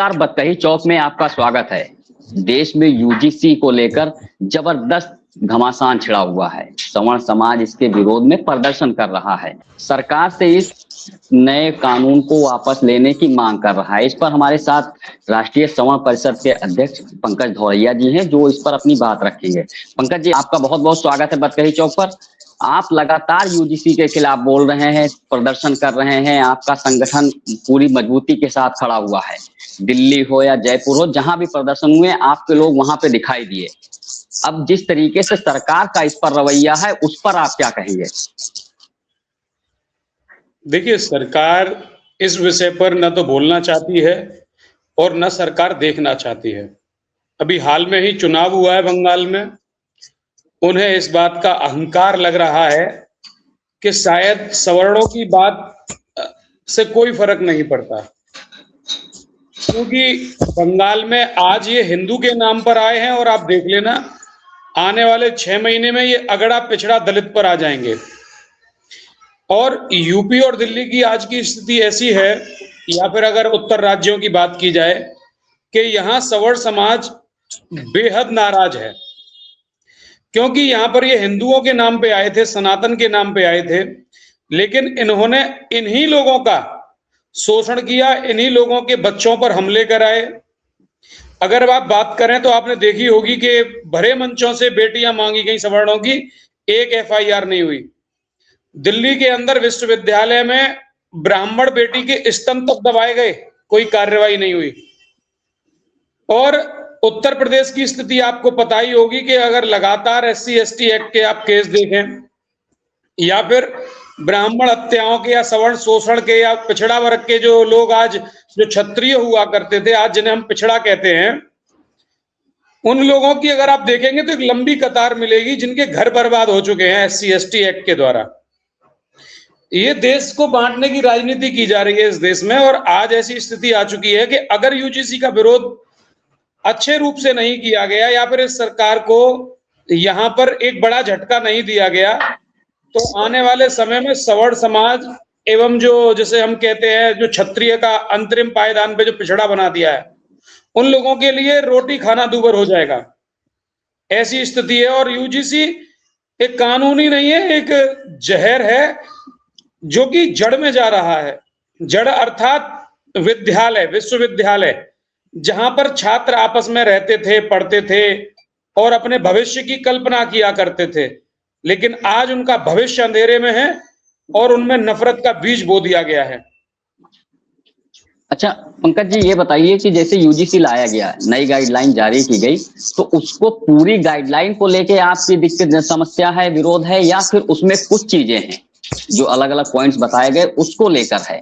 नमस्कार, बतकही चौक में आपका स्वागत है। देश में यूजीसी को लेकर जबरदस्त घमासान छिड़ा हुआ है। सवर्ण समाज इसके विरोध में प्रदर्शन कर रहा है। सरकार से इस नए कानून को वापस लेने की मांग कर रहा है। इस पर हमारे साथ राष्ट्रीय सवर्ण परिषद के अध्यक्ष पंकज धौरैया जी हैं, जो इस पर अपनी बात रखेंगे। पंकज जी, आपका बहुत बहुत स्वागत है बतकही चौक पर। आप लगातार यूजीसी के खिलाफ बोल रहे हैं, प्रदर्शन कर रहे हैं। आपका संगठन पूरी मजबूती के साथ खड़ा हुआ है। दिल्ली हो या जयपुर हो, जहां भी प्रदर्शन हुए आपके लोग वहां पे दिखाई दिए। अब जिस तरीके से सरकार का इस पर रवैया है, उस पर आप क्या कहेंगे? देखिए, सरकार इस विषय पर न तो बोलना चाहती है और न सरकार देखना चाहती है। अभी हाल में ही चुनाव हुआ है बंगाल में। उन्हें इस बात का अहंकार लग रहा है कि शायद सवर्णों की बात से कोई फर्क नहीं पड़ता, क्योंकि बंगाल में आज ये हिंदू के नाम पर आए हैं और आप देख लेना, आने वाले 6 महीने में ये अगड़ा पिछड़ा दलित पर आ जाएंगे। और यूपी और दिल्ली की आज की स्थिति ऐसी है, या फिर अगर उत्तर राज्यों की बात की जाए, कि यहाँ सवर्ण समाज बेहद नाराज है, क्योंकि यहाँ पर ये हिंदुओं के नाम पे आए थे, सनातन के नाम पे आए थे, लेकिन इन्होंने इन्हीं लोगों का शोषण किया, इन्हीं लोगों के बच्चों पर हमले कराए। अगर आप बात करें तो आपने देखी होगी कि भरे मंचों से बेटियां मांगी गई सवर्णों की, एक एफआईआर नहीं हुई। दिल्ली के अंदर विश्वविद्यालय में ब्राह्मण बेटी के स्तन तक दबाए गए, कोई कार्रवाई नहीं हुई। और उत्तर प्रदेश की स्थिति आपको पता ही होगी कि अगर लगातार एससी एसटी एक्ट के आप केस देखें, या फिर ब्राह्मण हत्याओं के या सवर्ण शोषण के या पिछड़ा वर्ग के जो लोग आज जो क्षत्रिय हुआ करते थे, आज जिन्हें हम पिछड़ा कहते हैं, उन लोगों की अगर आप देखेंगे तो एक लंबी कतार मिलेगी जिनके घर बर्बाद हो चुके हैं एससी एसटी एक्ट के द्वारा। ये देश को बांटने की राजनीति की जा रही है इस देश में। और आज ऐसी स्थिति आ चुकी है कि अगर यूजीसी का विरोध अच्छे रूप से नहीं किया गया, या फिर इस सरकार को यहां पर एक बड़ा झटका नहीं दिया गया, तो आने वाले समय में सवर्ण समाज एवं जो जैसे हम कहते हैं जो क्षत्रिय का अंतरिम पायदान पे जो पिछड़ा बना दिया है, उन लोगों के लिए रोटी खाना दूभर हो जाएगा। ऐसी स्थिति है। और यूजीसी एक कानून ही नहीं है, एक जहर है जो कि जड़ में जा रहा है। जड़ अर्थात विद्यालय, विश्वविद्यालय, जहां पर छात्र आपस में रहते थे, पढ़ते थे और अपने भविष्य की कल्पना किया करते थे, लेकिन आज उनका भविष्य अंधेरे में है और उनमें नफरत का बीज बो दिया गया है। अच्छा पंकज जी, ये बताइए कि जैसे यूजीसी लाया गया, नई गाइडलाइन जारी की गई, तो उसको पूरी गाइडलाइन को लेके आपकी दिक्कत समस्या है, विरोध है, या फिर उसमें कुछ चीजें हैं जो अलग अलग पॉइंट्स बताए गए उसको लेकर है?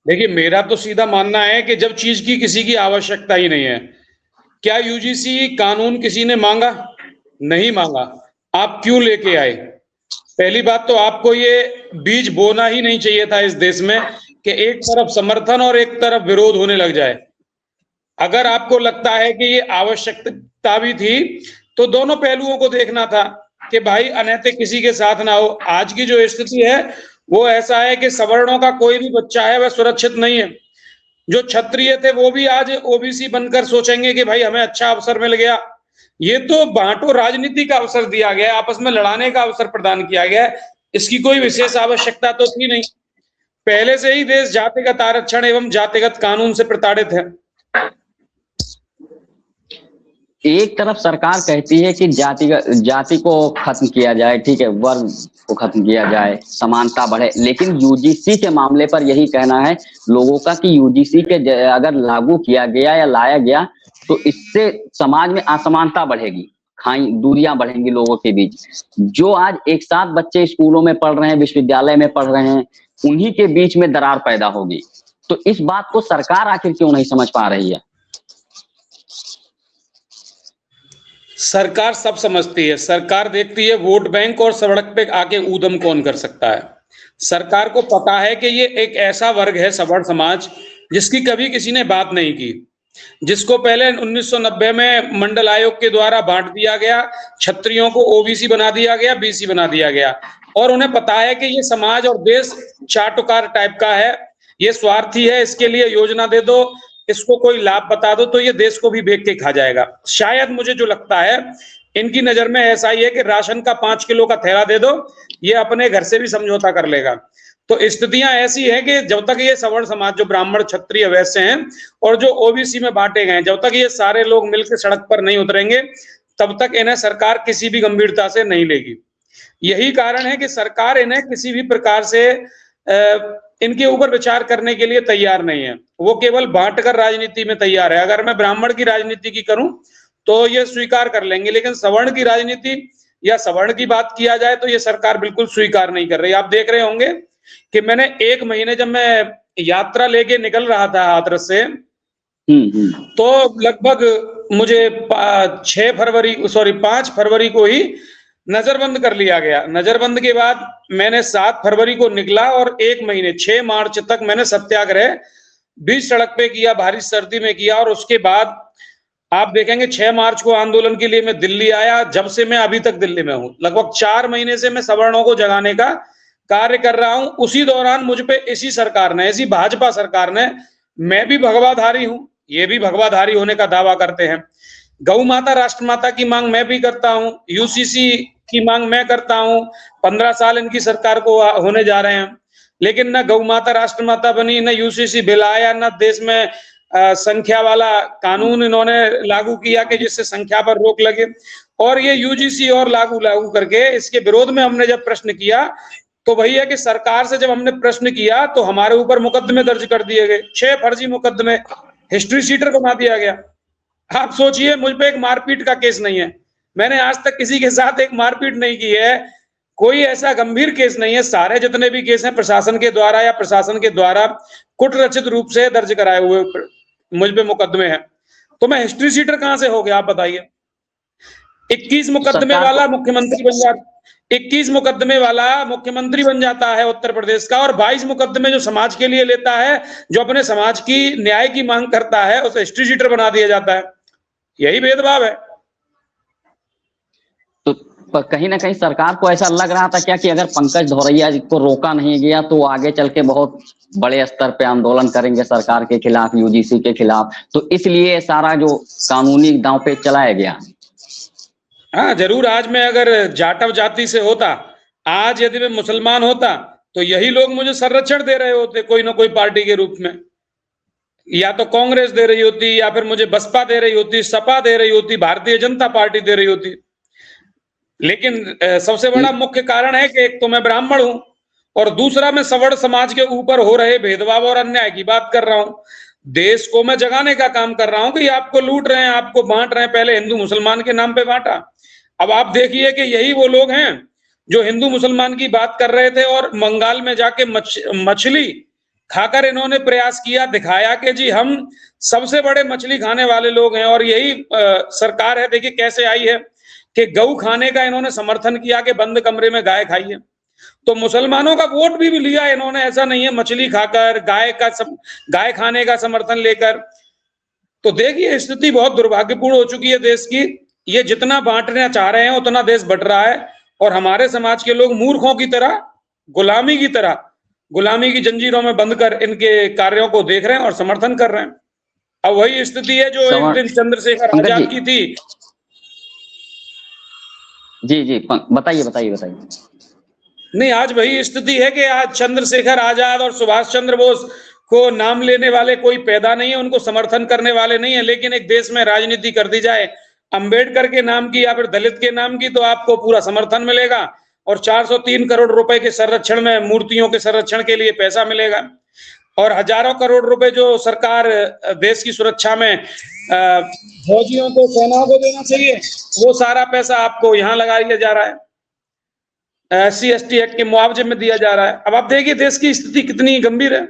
देखिए, मेरा तो सीधा मानना है कि जब चीज की किसी की आवश्यकता ही नहीं है, क्या यूजीसी कानून किसी ने मांगा? नहीं मांगा। आप क्यों लेके आए? पहली बात तो आपको ये बीज बोना ही नहीं चाहिए था इस देश में कि एक तरफ समर्थन और एक तरफ विरोध होने लग जाए। अगर आपको लगता है कि ये आवश्यकता भी थी, तो दोनों पहलुओं को देखना था कि भाई अनैतिक किसी के साथ ना हो। आज की जो स्थिति है वो ऐसा है कि सवर्णों का कोई भी बच्चा है वह सुरक्षित नहीं है। जो क्षत्रिय थे वो भी आज ओबीसी बनकर सोचेंगे कि भाई हमें अच्छा अवसर मिल गया। ये तो बांटो राजनीति का अवसर दिया गया है, आपस में लड़ाने का अवसर प्रदान किया गया है। इसकी कोई विशेष आवश्यकता तो थी नहीं। पहले से ही देश जातिगत आरक्षण एवं जातिगत कानून से प्रताड़ित है। एक तरफ सरकार कहती है कि जाति को खत्म किया जाए, ठीक है, वर्ग को खत्म किया जाए, समानता बढ़े, लेकिन यूजीसी के मामले पर यही कहना है लोगों का कि यूजीसी के अगर लागू किया गया या लाया गया तो इससे समाज में असमानता बढ़ेगी, दूरियां बढ़ेंगी लोगों के बीच। जो आज एक साथ बच्चे स्कूलों में पढ़ रहे हैं, विश्वविद्यालय में पढ़ रहे हैं, उन्हीं के बीच में दरार पैदा होगी। तो इस बात को सरकार आखिर क्यों नहीं समझ पा रही है? सरकार सब समझती है। सरकार देखती है वोट बैंक और सड़क पे आके ऊधम कौन कर सकता है। सरकार को पता है कि ये एक ऐसा वर्ग है सवर्ण समाज जिसकी कभी किसी ने बात नहीं की, जिसको पहले 1990 में मंडल आयोग के द्वारा बांट दिया गया, क्षत्रियों को ओबीसी बना दिया गया, बीसी बना दिया गया। और उन्हें पता है कि ये समाज और देश चाटुकार टाइप का है, ये स्वार्थी है, इसके लिए योजना दे दो, इसको कोई लाभ बता दो तो ये देश को भी बेच के खा जाएगा। शायद मुझे जो लगता है इनकी नजर में ऐसा ही है कि राशन का 5 किलो का थैला दे दो, ये अपने घर से भी समझौता कर लेगा। तो स्थितियां ऐसी है कि जब तक ये सवर्ण समाज जो ब्राह्मण क्षत्रिय वैश्य हैं और जो ओबीसी में बांटे गए, जब तक ये सारे लोग मिलकर सड़क पर नहीं उतरेंगे तब तक इन्हें सरकार किसी भी गंभीरता से नहीं लेगी। यही कारण है कि सरकार इन्हें किसी भी प्रकार से इनके ऊपर विचार करने के लिए तैयार नहीं है, वो केवल बांटकर राजनीति में तैयार है। अगर मैं ब्राह्मण की राजनीति की करूं तो ये स्वीकार कर लेंगे, लेकिन सवर्ण की राजनीति या सवर्ण की बात किया जाए तो ये सरकार बिल्कुल स्वीकार नहीं कर रही। आप देख रहे होंगे कि मैंने 1 महीने जब मैं यात्रा लेके निकल रहा था हाथरस से, तो लगभग मुझे 5 फरवरी को ही नजरबंद कर लिया गया। नजरबंद के बाद मैंने 7 फरवरी को निकला और 1 महीने 6 मार्च तक मैंने सत्याग्रह बीच सड़क पे किया, भारी सर्दी में किया। और उसके बाद आप देखेंगे 6 मार्च को आंदोलन के लिए मैं दिल्ली आया। जब से मैं अभी तक दिल्ली में हूं, लगभग 4 महीने से मैं सवर्णों को जगाने का कार्य कर रहा हूं। उसी दौरान मुझ पे इसी सरकार ने, इसी भाजपा सरकार ने, मैं भी भगवाधारी हूं, ये भी भगवाधारी होने का दावा करते हैं। गौ माता राष्ट्रमाता की मांग मैं भी करता हूं, यूसीसी की मांग मैं करता हूं। 15 साल इनकी सरकार को होने जा रहे हैं, लेकिन न गौ माता राष्ट्रमाता बनी, न यूसीसी बिल आया, न देश में संख्या वाला कानून इन्होंने लागू किया कि जिससे संख्या पर रोक लगे। और ये यूजीसी और लागू करके इसके विरोध में हमने जब प्रश्न किया तो वही है कि सरकार से जब हमने प्रश्न किया तो हमारे ऊपर मुकदमे दर्ज कर दिए गए, 6 फर्जी मुकदमे, हिस्ट्री शीटर बना दिया गया। आप सोचिए, मुझ पे एक मारपीट का केस नहीं है, मैंने आज तक किसी के साथ एक मारपीट नहीं की है, कोई ऐसा गंभीर केस नहीं है। सारे जितने भी केस हैं प्रशासन के द्वारा या प्रशासन के द्वारा कुट रचित रूप से दर्ज कराए हुए मुझ पे मुकदमे हैं। तो मैं हिस्ट्री शीटर कहां से हो गया, आप बताइए। 21 मुकदमे वाला मुख्यमंत्री बन जाता, 21 मुकदमे वाला मुख्यमंत्री बन जाता है उत्तर प्रदेश का, और 22 मुकदमे जो समाज के लिए लेता है, जो अपने समाज की न्याय की मांग करता है, उसे हिस्ट्री शीटर बना दिया जाता है। यही भेदभाव है। तो कहीं ना कहीं सरकार को ऐसा लग रहा था क्या कि अगर पंकज धौरैया को रोका नहीं गया तो आगे चल के बहुत बड़े स्तर पे आंदोलन करेंगे सरकार के खिलाफ, यूजीसी के खिलाफ, तो इसलिए सारा जो कानूनी दांव पे चलाया गया? हाँ जरूर। आज मैं अगर जाटव जाति से होता, आज यदि मैं मुसलमान होता, तो यही लोग मुझे संरक्षण दे रहे होते कोई ना कोई पार्टी के रूप में। या तो कांग्रेस दे रही होती, या फिर मुझे बसपा दे रही होती, सपा दे रही होती, भारतीय जनता पार्टी दे रही होती। लेकिन सबसे बड़ा मुख्य कारण है कि एक तो मैं ब्राह्मण हूं और दूसरा मैं सवर्ण समाज के ऊपर हो रहे भेदभाव और अन्याय की बात कर रहा हूं। देश को मैं जगाने का काम कर रहा हूं कि आपको लूट रहे हैं, आपको बांट रहे हैं। पहले हिंदू मुसलमान के नाम पे बांटा, अब आप देखिए कि यही वो लोग हैं जो हिंदू मुसलमान की बात कर रहे थे और बंगाल में जाके मछली खाकर इन्होंने प्रयास किया, दिखाया कि जी हम सबसे बड़े मछली खाने वाले लोग हैं। और यही सरकार है, देखिए कैसे आई है कि गऊ खाने का इन्होंने समर्थन किया कि बंद कमरे में गाय खाइए। तो मुसलमानों का वोट भी लिया इन्होंने, ऐसा नहीं है, मछली खाकर, गाय खाने का समर्थन लेकर। तो देखिए स्थिति बहुत दुर्भाग्यपूर्ण हो चुकी है देश की। ये जितना बांटना चाह रहे हैं उतना देश बंट रहा है, और हमारे समाज के लोग मूर्खों की तरह, गुलामी की जंजीरों में बंद कर इनके कार्यों को देख रहे हैं और समर्थन कर रहे हैं। अब वही स्थिति है जो एक दिन चंद्रशेखर आजाद की थी। जी बताइए। नहीं, आज वही स्थिति है कि आज चंद्रशेखर आजाद और सुभाष चंद्र बोस को नाम लेने वाले कोई पैदा नहीं है, उनको समर्थन करने वाले नहीं है। लेकिन एक देश में राजनीति कर दी जाए अंबेडकर के नाम की या फिर दलित के नाम की, तो आपको पूरा समर्थन मिलेगा और 403 करोड़ रुपए के संरक्षण में, मूर्तियों के संरक्षण के लिए पैसा मिलेगा, और हजारों करोड़ रुपए जो सरकार देश की सुरक्षा में फौजियों को, सेनाओं को देना चाहिए, वो सारा पैसा आपको यहाँ लगा दिया जा रहा है, SC/ST एक्ट के मुआवजे में दिया जा रहा है। अब आप देखिए देश की स्थिति कितनी गंभीर है।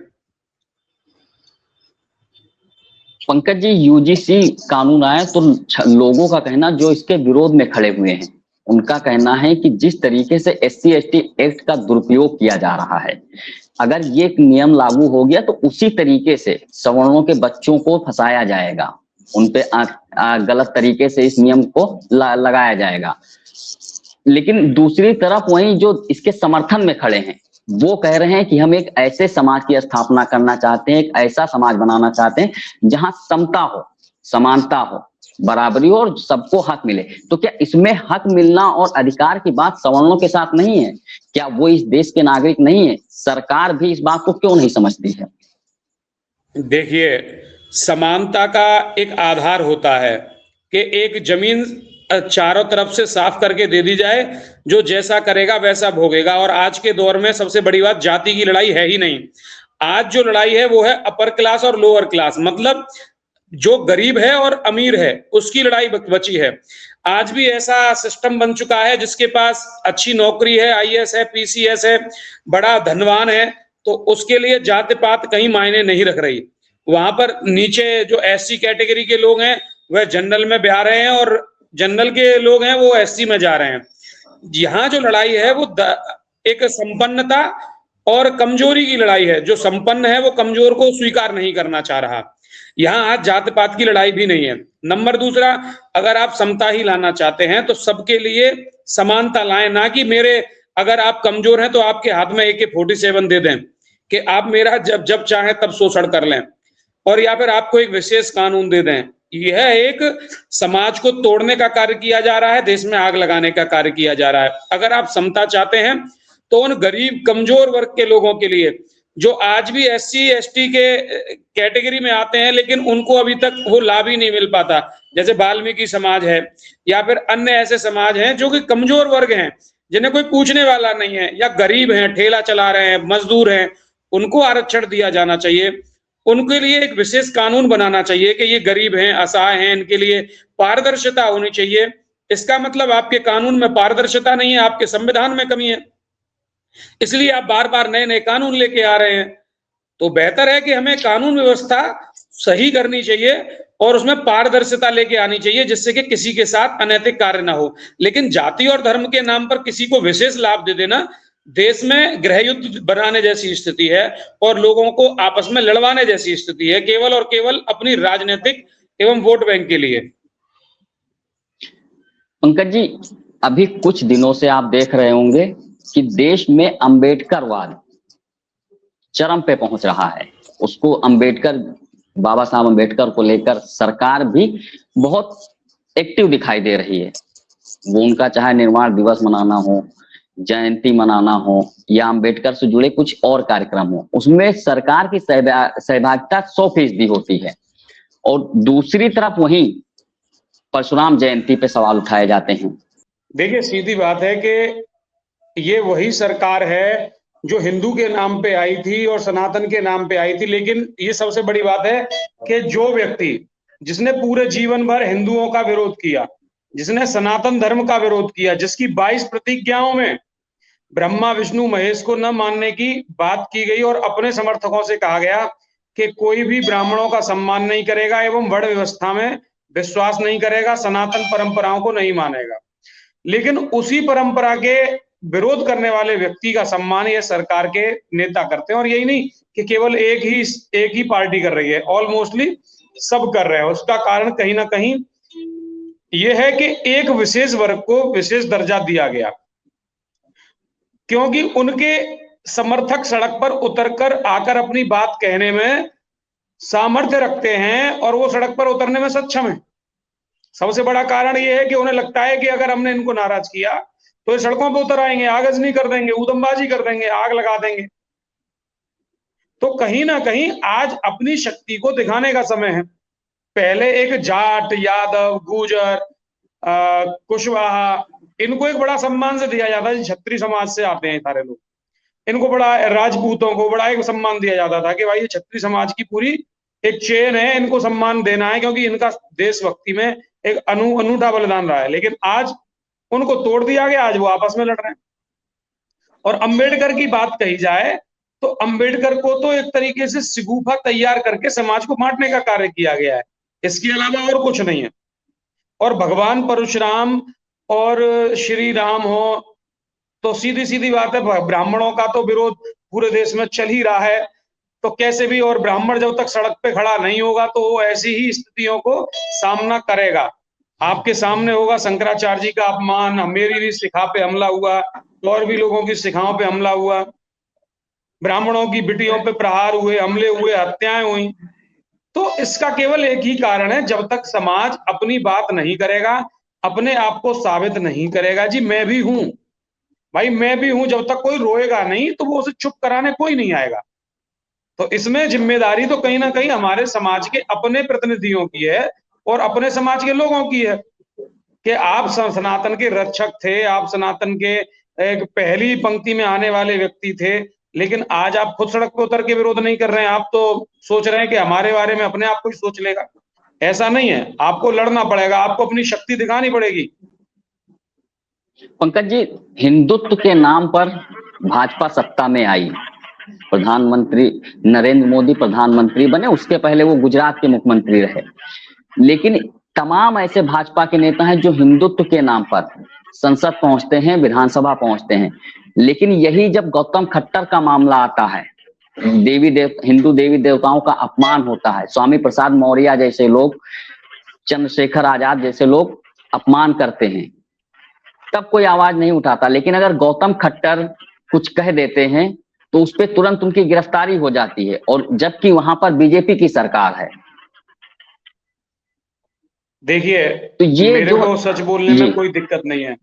पंकज जी, यूजीसी कानून आया तो लोगों का कहना, जो इसके विरोध में खड़े हुए हैं, उनका कहना है कि जिस तरीके से SC/ST एक्ट का दुरुपयोग किया जा रहा है, अगर ये नियम लागू हो गया तो उसी तरीके से सवर्णों के बच्चों को फंसाया जाएगा, उनपे गलत तरीके से इस नियम को लगाया जाएगा। लेकिन दूसरी तरफ वहीं जो इसके समर्थन में खड़े हैं, वो कह रहे हैं कि हम एक ऐसे समाज की स्थापना करना चाहते हैं, एक ऐसा समाज बनाना चाहते हैं जहां समता हो, समानता हो, बराबरी हो और सबको हक मिले। तो क्या इसमें हक मिलना और अधिकार की बात सवर्णों के साथ नहीं है? क्या वो इस देश के नागरिक नहीं है? सरकार भी इस बात को क्यों नहीं समझती है? देखिए, समानता का एक आधार होता है कि एक जमीन चारों तरफ से साफ करके दे दी जाए, जो जैसा करेगा वैसा भोगेगा। और आज के दौर में सबसे बड़ी बात, जाति की लड़ाई है ही नहीं। आज जो लड़ाई है वो है अपर क्लास और लोअर क्लास, मतलब जो गरीब है और अमीर है उसकी लड़ाई बची है। आज भी ऐसा सिस्टम बन चुका है जिसके पास अच्छी नौकरी है, आईएएस है, पीसीएस है, बड़ा धनवान है, तो उसके लिए जाति पात कहीं मायने नहीं रख रही। वहां पर नीचे जो एससी कैटेगरी के लोग हैं वह जनरल में जा रहे हैं और जनरल के लोग हैं वो एससी में जा रहे हैं। यहाँ जो लड़ाई है वो एक संपन्नता और कमजोरी की लड़ाई है। जो संपन्न है वो कमजोर को स्वीकार नहीं करना चाह रहा। यहाँ आज जात पात की लड़ाई भी नहीं है। नंबर दूसरा, अगर आप समता ही लाना चाहते हैं तो सबके लिए समानता लाएं, ना कि मेरे अगर आप कमजोर हैं तो आपके हाथ में AK-47 दे दें कि आप मेरा जब जब चाहे तब शोषण कर लें, और या फिर आपको एक विशेष कानून दे दें। यह एक समाज को तोड़ने का कार्य किया जा रहा है, देश में आग लगाने का कार्य किया जा रहा है। अगर आप समता चाहते हैं तो उन गरीब कमजोर वर्ग के लोगों के लिए, जो आज भी SC ST के कैटेगरी में आते हैं लेकिन उनको अभी तक वो लाभ ही नहीं मिल पाता, जैसे वाल्मीकि समाज है या फिर अन्य ऐसे समाज हैं जो कि कमजोर वर्ग हैं, जिन्हें कोई पूछने वाला नहीं है, या गरीब हैं, ठेला चला रहे हैं, मजदूर हैं, उनको आरक्षण दिया जाना चाहिए। उनके लिए एक विशेष कानून बनाना चाहिए कि ये गरीब हैं, असहाय हैं, इनके लिए पारदर्शिता होनी चाहिए। इसका मतलब आपके कानून में पारदर्शिता नहीं है, आपके संविधान में कमी है, इसलिए आप बार बार नए नए कानून लेके आ रहे हैं। तो बेहतर है कि हमें कानून व्यवस्था सही करनी चाहिए और उसमें पारदर्शिता लेके आनी चाहिए, जिससे कि किसी के साथ अनैतिक कार्य ना हो। लेकिन जाति और धर्म के नाम पर किसी को विशेष लाभ दे देना देश में गृह युद्ध बनाने जैसी स्थिति है और लोगों को आपस में लड़वाने जैसी स्थिति है, केवल और केवल अपनी राजनीतिक एवं वोट बैंक के लिए। पंकज जी, अभी कुछ दिनों से आप देख रहे होंगे कि देश में अंबेडकरवाद चरम पे पहुंच रहा है। उसको अंबेडकर, बाबा साहब अंबेडकर को लेकर सरकार भी बहुत एक्टिव दिखाई दे रही है। वो उनका चाहे निर्वाण दिवस मनाना हो, जयंती मनाना हो या अंबेडकर से जुड़े कुछ और कार्यक्रम हो, उसमें सरकार की सहभागिता 100% होती है। और दूसरी तरफ वहीं परशुराम जयंती पे सवाल उठाए जाते हैं। देखिए, सीधी बात है कि ये वही सरकार है जो हिंदू के नाम पे आई थी और सनातन के नाम पे आई थी। लेकिन ये सबसे बड़ी बात है कि जो व्यक्ति जिसने पूरे जीवन भर हिंदुओं का विरोध किया, जिसने सनातन धर्म का विरोध किया, जिसकी 22 प्रतिज्ञाओं में ब्रह्मा विष्णु महेश को न मानने की बात की गई और अपने समर्थकों से कहा गया कि कोई भी ब्राह्मणों का सम्मान नहीं करेगा एवं वर्ण व्यवस्था में विश्वास नहीं करेगा, सनातन परंपराओं को नहीं मानेगा, लेकिन उसी परंपरा के विरोध करने वाले व्यक्ति का सम्मान ये सरकार के नेता करते हैं। और यही नहीं कि केवल एक ही पार्टी कर रही है, ऑलमोस्टली सब कर रहे हैं। उसका कारण कहीं ना कहीं ये है कि एक विशेष वर्ग को विशेष दर्जा दिया गया, क्योंकि उनके समर्थक सड़क पर उतरकर आकर अपनी बात कहने में सामर्थ्य रखते हैं और वो सड़क पर उतरने में सक्षम है। सबसे बड़ा कारण ये है कि उन्हें लगता है कि अगर हमने इनको नाराज किया तो ये सड़कों पर उतर आएंगे, आगजनी कर देंगे, ऊधमबाजी कर देंगे, आग लगा देंगे। तो कहीं ना कहीं आज अपनी शक्ति को दिखाने का समय है। पहले एक जाट, यादव, गुर्जर, कुशवाहा, इनको एक बड़ा सम्मान से दिया जाता है। छत्री समाज से आते हैं सारे लोग, इनको बड़ा, राजपूतों को बड़ा एक सम्मान दिया जाता था कि भाई ये छत्री समाज की पूरी एक चेन है, इनको सम्मान देना है क्योंकि इनका देशभक्ति में एक अनूठा बलिदान रहा है। लेकिन आज उनको तोड़ दिया गया, आज वो आपस में लड़ रहे हैं। और अंबेडकर की बात कही जाए तो अंबेडकर को तो एक तरीके से सिगूफा तैयार करके समाज को बांटने का कार्य किया गया है, इसके अलावा और कुछ नहीं है। और भगवान परशुराम और श्री राम हो तो सीधी सीधी बात है, ब्राह्मणों का तो विरोध पूरे देश में चल ही रहा है, तो कैसे भी, और ब्राह्मण जब तक सड़क पे खड़ा नहीं होगा तो वो ऐसी ही स्थितियों को सामना करेगा। आपके सामने होगा शंकराचार्य जी का अपमान, मेरी भी शिखा पे हमला हुआ, और भी लोगों की शिखाओं पे हमला हुआ, ब्राह्मणों की बिटियों पे प्रहार हुए, हमले हुए, हत्याएं हुई। तो इसका केवल एक ही कारण है, जब तक समाज अपनी बात नहीं करेगा, अपने आप को साबित नहीं करेगा, जी मैं भी हूं भाई, मैं भी हूं, जब तक कोई रोएगा नहीं तो वो उसे चुप कराने कोई नहीं आएगा। तो इसमें जिम्मेदारी तो कहीं ना कहीं हमारे समाज के अपने प्रतिनिधियों की है और अपने समाज के लोगों की है कि आप सनातन के रक्षक थे, आप सनातन के एक पहली पंक्ति में आने वाले व्यक्ति थे, लेकिन आज आप खुद सड़क पर उतर के विरोध नहीं कर रहे हैं। आप तो सोच रहे हैं कि हमारे बारे में अपने आप को ही सोच लेगा। ऐसा नहीं है, आपको लड़ना पड़ेगा, आपको अपनी शक्ति दिखानी पड़ेगी। पंकज जी, हिंदुत्व के नाम पर भाजपा सत्ता में आई, प्रधानमंत्री नरेंद्र मोदी प्रधानमंत्री बने, उसके पहले वो गुजरात के मुख्यमंत्री रहे। लेकिन तमाम ऐसे भाजपा के नेता हैं जो हिंदुत्व के नाम पर संसद पहुंचते हैं, विधानसभा पहुंचते हैं, लेकिन यही जब गौतम खट्टर का मामला आता है, हिंदू देवी देवताओं का अपमान होता है, स्वामी प्रसाद मौर्य जैसे लोग, चंद्रशेखर आजाद जैसे लोग अपमान करते हैं, तब कोई आवाज नहीं उठाता। लेकिन अगर गौतम खट्टर कुछ कह देते हैं तो उस पर तुरंत उनकी गिरफ्तारी हो जाती है, और जबकि वहां पर बीजेपी की सरकार है। देखिए, तो ये मेरे जो को सच बोलने में कोई दिक्कत नहीं है।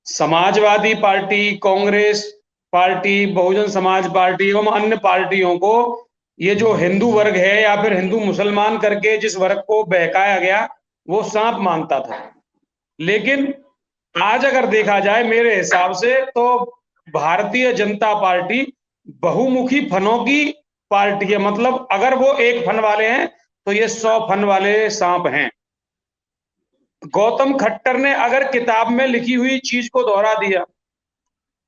Samajwadi party, Congress party, Bahujan Samaj party एवं अन्य पार्टियों को ये जो हिंदू वर्ग है या फिर हिंदू मुसलमान करके जिस वर्ग को बहकाया गया, वो सांप मानता था। लेकिन आज अगर देखा जाए मेरे हिसाब से तो भारतीय जनता पार्टी बहुमुखी फनों की पार्टी है। मतलब अगर वो एक फन वाले हैं तो ये 100 फन वाले सांप हैं। गौतम खट्टर ने अगर किताब में लिखी हुई चीज को दोहरा दिया,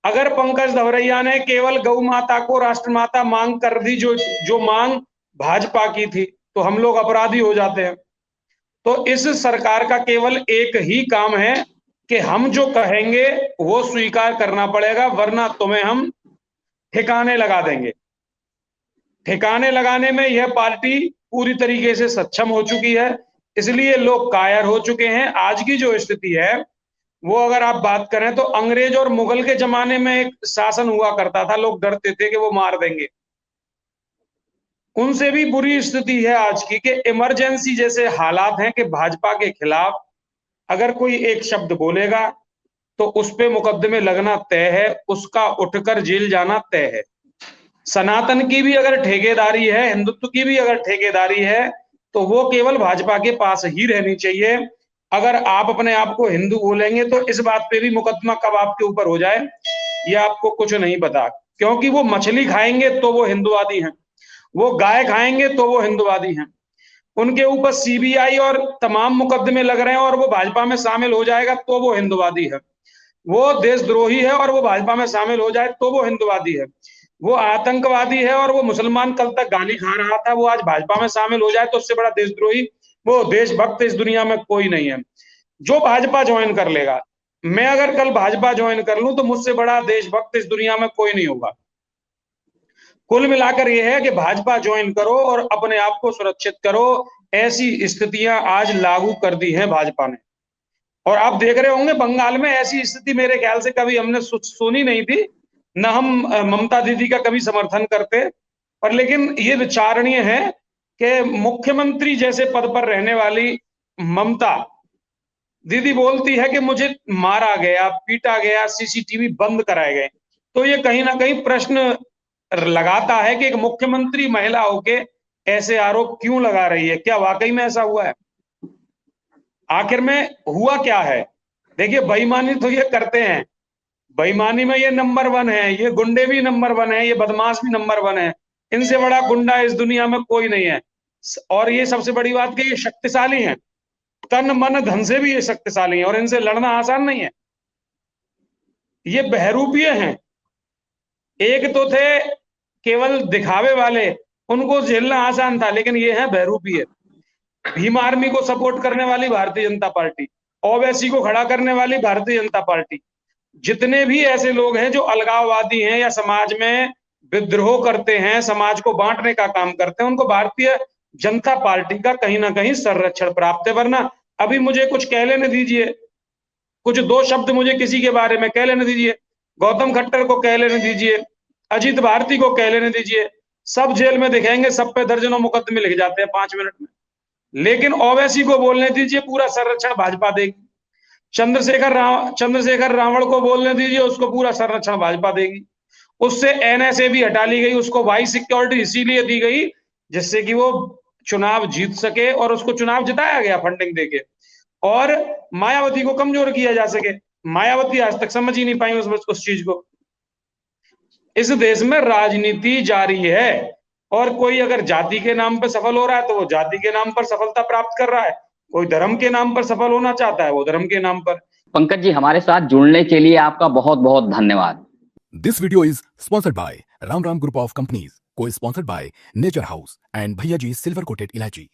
अगर पंकज धवरैया ने केवल गौ माता को राष्ट्रमाता मांग कर दी, जो मांग भाजपा की थी, तो हम लोग अपराधी हो जाते हैं। तो इस सरकार का केवल एक ही काम है कि हम जो कहेंगे वो स्वीकार करना पड़ेगा, वरना तुम्हें हम ठिकाने लगा देंगे। ठिकाने लगाने में यह पार्टी पूरी तरीके से सक्षम हो चुकी है, इसलिए लोग कायर हो चुके हैं। आज की जो स्थिति है वो अगर आप बात करें तो अंग्रेज और मुगल के जमाने में एक शासन हुआ करता था, लोग डरते थे कि वो मार देंगे। उनसे भी बुरी स्थिति है आज की कि इमरजेंसी जैसे हालात हैं कि भाजपा के खिलाफ अगर कोई एक शब्द बोलेगा तो उस पे मुकदमे लगना तय है, उसका उठकर जेल जाना तय है। सनातन की भी अगर ठेकेदारी है, हिंदुत्व की भी अगर ठेकेदारी है, तो वो केवल भाजपा के पास ही रहनी चाहिए। अगर आप अपने आप को हिंदू बोलेंगे तो इस बात पे भी मुकदमा कब आपके ऊपर हो जाए ये आपको कुछ नहीं पता, क्योंकि वो मछली खाएंगे तो वो हिंदुवादी हैं, वो गाय खाएंगे तो वो हिंदुवादी हैं। उनके ऊपर सीबीआई और तमाम मुकदमे लग रहे हैं और वो भाजपा में शामिल हो जाएगा तो वो हिंदुवादी है। वो देशद्रोही है और वो भाजपा में शामिल हो जाए तो वो हिंदुवादी है। वो आतंकवादी है और वो मुसलमान कल तक गाली खा रहा था, वो आज भाजपा में शामिल हो जाए तो उससे बड़ा देशद्रोही, वो देशभक्त इस दुनिया में कोई नहीं है। जो भाजपा ज्वाइन कर लेगा, मैं अगर कल भाजपा ज्वाइन कर लूं तो मुझसे बड़ा देशभक्त इस दुनिया में कोई नहीं होगा। कुल मिलाकर यह है कि भाजपा ज्वाइन करो और अपने आप को सुरक्षित करो। ऐसी स्थितियां आज लागू कर दी हैं भाजपा ने। और आप देख रहे होंगे बंगाल में ऐसी स्थिति मेरे ख्याल से कभी हमने सुनी नहीं थी, न हम ममता दीदी का कभी समर्थन करते, पर लेकिन ये विचारणीय है कि मुख्यमंत्री जैसे पद पर रहने वाली ममता दीदी बोलती है कि मुझे मारा गया, पीटा गया, सीसीटीवी बंद कराए गए। तो ये कहीं ना कहीं प्रश्न लगाता है कि एक मुख्यमंत्री महिला होके ऐसे आरोप क्यों लगा रही है, क्या वाकई में ऐसा हुआ है? आखिर में हुआ क्या है? देखिए, बेईमानी तो ये करते हैं, बेईमानी में ये नंबर 1 है, ये गुंडे भी नंबर 1 है, ये बदमाश भी नंबर 1 है। इनसे बड़ा गुंडा इस दुनिया में कोई नहीं है। और ये सबसे बड़ी बात कि ये शक्तिशाली हैं, तन मन धन से भी ये शक्तिशाली हैं और इनसे लड़ना आसान नहीं है। ये बहरूपीय हैं। एक तो थे केवल दिखावे वाले, उनको झेलना आसान था, लेकिन ये है बहरूपीय। भीम आर्मी को सपोर्ट करने वाली भारतीय जनता पार्टी, ओवैसी को खड़ा करने वाली भारतीय जनता पार्टी, जितने भी ऐसे लोग हैं जो अलगाववादी हैं या समाज में विद्रोह करते हैं, समाज को बांटने का काम करते हैं, उनको भारतीय जनता पार्टी का कहीं ना कहीं संरक्षण प्राप्त है। वरना अभी मुझे कुछ कह लेने दीजिए, कुछ 2 शब्द मुझे किसी के बारे में कह लेने दीजिए, गौतम खट्टर को कह लेने दीजिए, अजीत भारती को कह लेने दीजिए, सब जेल में दिखेंगे, सब पे दर्जनों मुकदमे लिख जाते हैं 5 मिनट में। लेकिन ओवैसी को बोलने दीजिए, पूरा संरक्षण भाजपा देगी। चंद्रशेखर रावण को बोलने दीजिए, उसको पूरा संरक्षण भाजपा देगी। उससे एनएसए भी हटा ली गई, उसको वाई सिक्योरिटी इसीलिए दी गई जिससे कि वो चुनाव जीत सके, और उसको चुनाव जिताया गया फंडिंग देके, और मायावती को कमजोर किया जा सके। मायावती आज तक समझ ही नहीं पाई उस चीज को। इस देश में राजनीति जारी है, और कोई अगर जाति के नाम पर सफल हो रहा है तो वो जाति के नाम पर सफलता प्राप्त कर रहा है, कोई धर्म के नाम पर सफल होना चाहता है वो धर्म के नाम पर। पंकज जी, हमारे साथ जुड़ने के लिए आपका बहुत बहुत धन्यवाद। This video is sponsored by Ram Ram Group of Companies, co-sponsored by Nature House and Bhaiya Ji Silver Coated Ilachi.